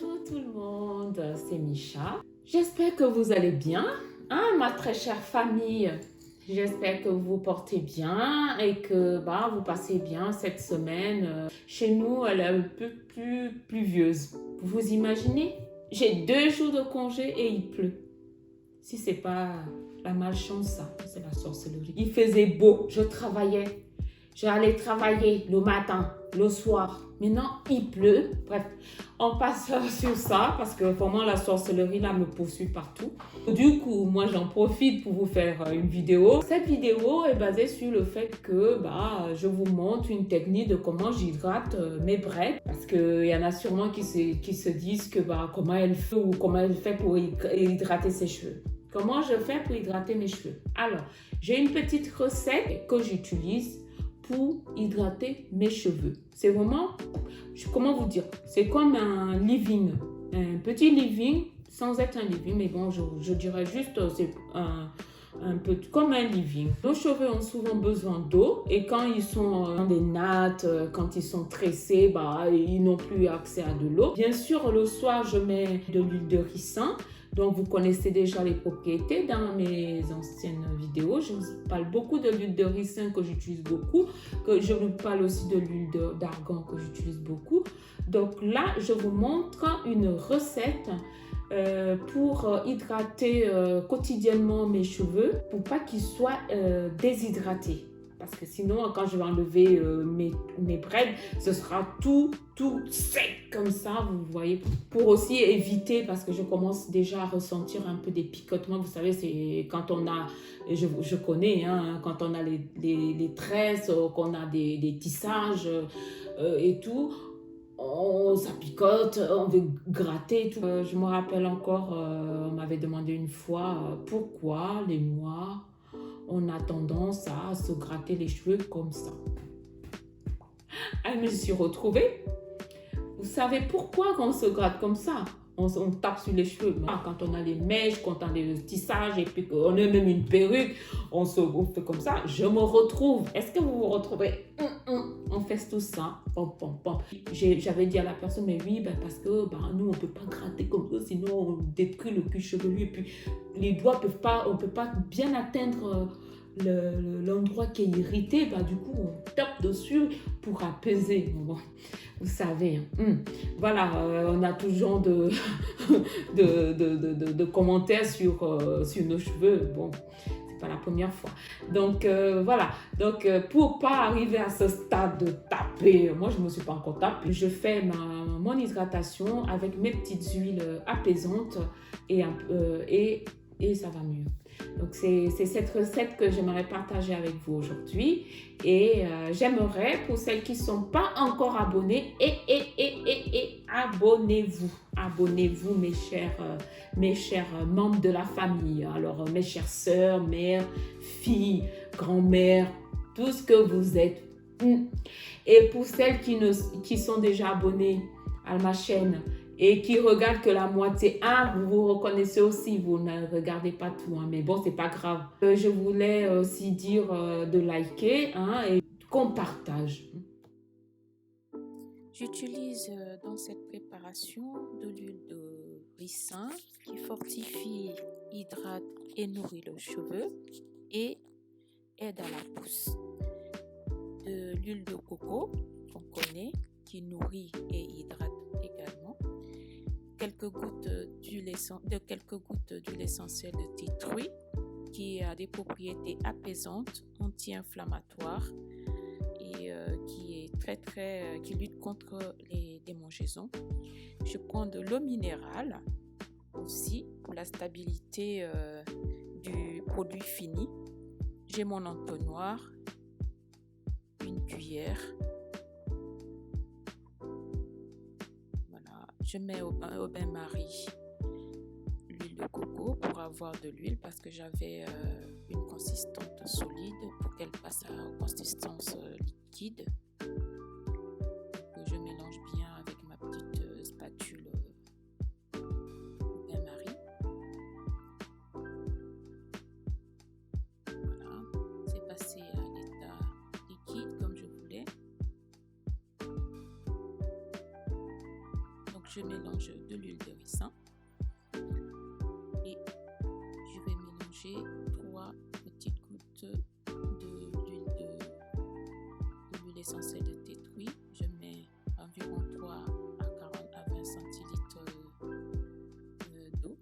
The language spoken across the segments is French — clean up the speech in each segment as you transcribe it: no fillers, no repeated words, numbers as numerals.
Bonjour tout le monde, c'est Micha. J'espère que vous allez bien, hein, ma très chère famille. J'espère que vous vous portez bien et que vous passez bien cette semaine. Chez nous, elle est un peu plus pluvieuse. Vous imaginez? J'ai 2 jours de congé et il pleut. Si c'est pas la malchance, ça, c'est la sorcellerie. Il faisait beau, je travaillais. J'allais travailler le matin, le soir. Maintenant, il pleut. Bref, on passe sur ça parce que vraiment la sorcellerie là me poursuit partout. Du coup, moi j'en profite pour vous faire une vidéo. Cette vidéo est basée sur le fait que je vous montre une technique de comment j'hydrate mes braids. Parce qu'il y en a sûrement qui se disent que comment elle fait ou comment elle fait pour hydrater ses cheveux. Comment je fais pour hydrater mes cheveux? Alors, j'ai une petite recette que j'utilise pour hydrater mes cheveux. C'est vraiment, comment vous dire, c'est comme un leave-in, un petit leave-in, sans être un leave-in, mais bon, je dirais juste, c'est un peu comme un leave-in. Nos cheveux ont souvent besoin d'eau et quand ils sont dans des nattes, quand ils sont tressés, ils n'ont plus accès à de l'eau. Bien sûr, le soir, je mets de l'huile de ricin. Donc, vous connaissez déjà les propriétés dans mes anciennes vidéos. Je vous parle beaucoup de l'huile de ricin que j'utilise beaucoup. Je vous parle aussi de l'huile d'argan que j'utilise beaucoup. Donc là, je vous montre une recette pour hydrater quotidiennement mes cheveux pour pas qu'ils soient déshydratés. Parce que sinon, quand je vais enlever mes braids, ce sera tout sec comme ça, vous voyez. Pour aussi éviter, parce que je commence déjà à ressentir un peu des picotements. Vous savez, c'est quand on a, je connais, hein, quand on a les tresses, qu'on a des tissages et tout. Ça picote, on veut gratter et tout. Je me rappelle encore, on m'avait demandé une fois pourquoi les Noirs, on a tendance à se gratter les cheveux comme ça. Je me suis retrouvée. Vous savez pourquoi on se gratte comme ça? On tape sur les cheveux. Quand on a les mèches, quand on a les tissages et puis qu'on a même une perruque, on fait comme ça. Je me retrouve. Est-ce que vous vous retrouvez? On fait tout ça. J'avais dit à la personne, mais oui, parce que nous, on ne peut pas gratter comme ça, sinon on détruit le cuir chevelu. Et puis, les doigts on ne peut pas bien atteindre l'endroit qui est irrité. Du coup, on tape dessus pour apaiser. Bon, vous savez. Voilà, on a toujours de commentaires sur nos cheveux. Bon, c'est pas la première fois. Donc, voilà. Donc, pour pas arriver à ce stade de taper, moi, je ne me suis pas encore tapée. Je fais mon hydratation avec mes petites huiles apaisantes et ça va mieux. Donc, c'est cette recette que j'aimerais partager avec vous aujourd'hui. Et j'aimerais, pour celles qui ne sont pas encore abonnées, abonnez-vous. Abonnez-vous, mes chers membres de la famille. Alors, mes chères sœurs, mères, filles, grand-mères, tout ce que vous êtes. Et pour celles qui sont déjà abonnées à ma chaîne, et qui regardent que la moitié, vous vous reconnaissez aussi, vous ne regardez pas tout, mais bon, c'est pas grave. Je voulais aussi dire de liker et qu'on partage. J'utilise dans cette préparation de l'huile de ricin qui fortifie, hydrate et nourrit le cheveu et aide à la pousse. De l'huile de coco qu'on connaît qui nourrit et hydrate également. Quelques gouttes d'huile essentielle de tea tree qui a des propriétés apaisantes, anti-inflammatoires et qui lutte contre les démangeaisons. Je prends de l'eau minérale aussi pour la stabilité du produit fini. J'ai mon entonnoir, une cuillère. Je mets au bain-marie l'huile de coco pour avoir de l'huile parce que j'avais une consistance solide pour qu'elle passe à une consistance liquide. Donc, je mélange bien avec ma petite spatule au bain-marie. Voilà, c'est passé à l'état liquide comme je voulais. je mélange de l'huile de ricin et je vais mélanger 3 petites gouttes de l'huile essentielle de thé tree. Je mets environ 3 à 40 à 20 centilitres d'eau.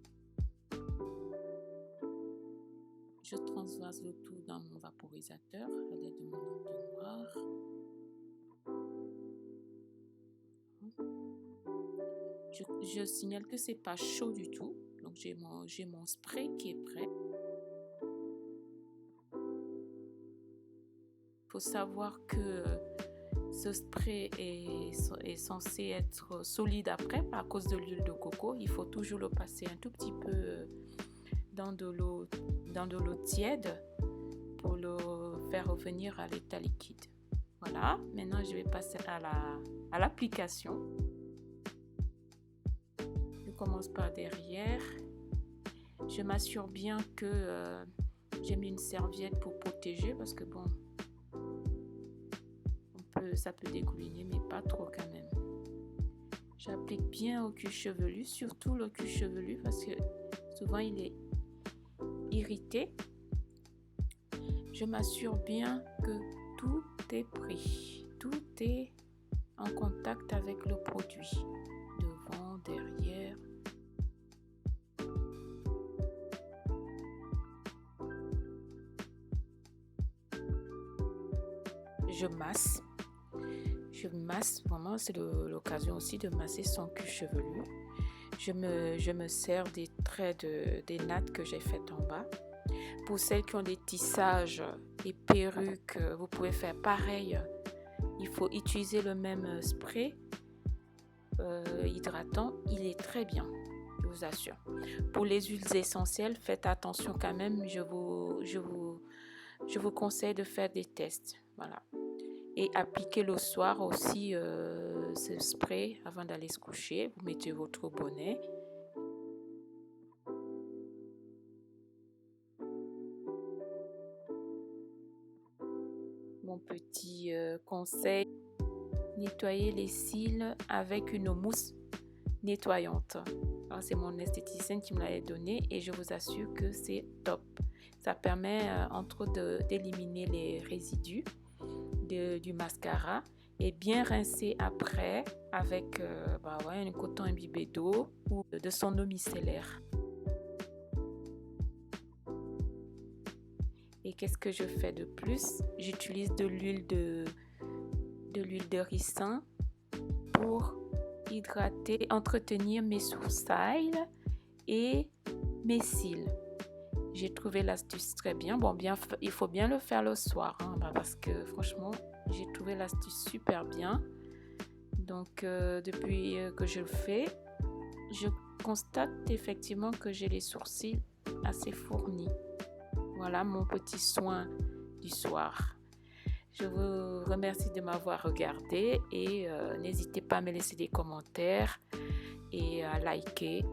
Je transvase le tout dans mon vaporisateur à l'aide de mon entonnoir. Je signale que c'est pas chaud du tout, donc j'ai mon spray qui est prêt. Il faut savoir que ce spray est censé être solide après à cause de l'huile de coco. Il faut toujours le passer un tout petit peu dans de l'eau tiède pour le faire revenir à l'état liquide. Voilà, maintenant je vais passer à l'application. Je commence par derrière. Je m'assure bien que j'ai mis une serviette pour protéger parce que bon, ça peut dégouliner, mais pas trop quand même. J'applique bien au cuir chevelu, surtout le cuir chevelu parce que souvent il est irrité. Je m'assure bien que tout est pris, tout est en contact avec le produit, devant, derrière. Je masse vraiment, c'est l'occasion aussi de masser son cuir chevelu. Je me sers des traits des nattes que j'ai faites en bas. Pour celles qui ont des tissages et perruques, vous pouvez faire pareil. Il faut utiliser le même spray hydratant, il est très bien, je vous assure. Pour les huiles essentielles, faites attention quand même, je vous conseille de faire des tests, voilà. Et appliquez le soir aussi ce spray avant d'aller se coucher. Vous mettez votre bonnet. Mon petit conseil, nettoyer les cils avec une mousse nettoyante. Alors, c'est mon esthéticienne qui me l'avait donné et je vous assure que c'est top. Ça permet entre autres d'éliminer les résidus du mascara et bien rincer après avec un coton imbibé d'eau ou de son eau micellaire. Et qu'est-ce que je fais de plus? J'utilise de l'huile de ricin pour hydrater, entretenir mes sourcils et mes cils. J'ai trouvé l'astuce très bien. Bon, il faut bien le faire le soir, parce que franchement, j'ai trouvé l'astuce super bien. Donc, depuis que je le fais, je constate effectivement que j'ai les sourcils assez fournis. Voilà mon petit soin du soir. Je vous remercie de m'avoir regardé et n'hésitez pas à me laisser des commentaires et à liker.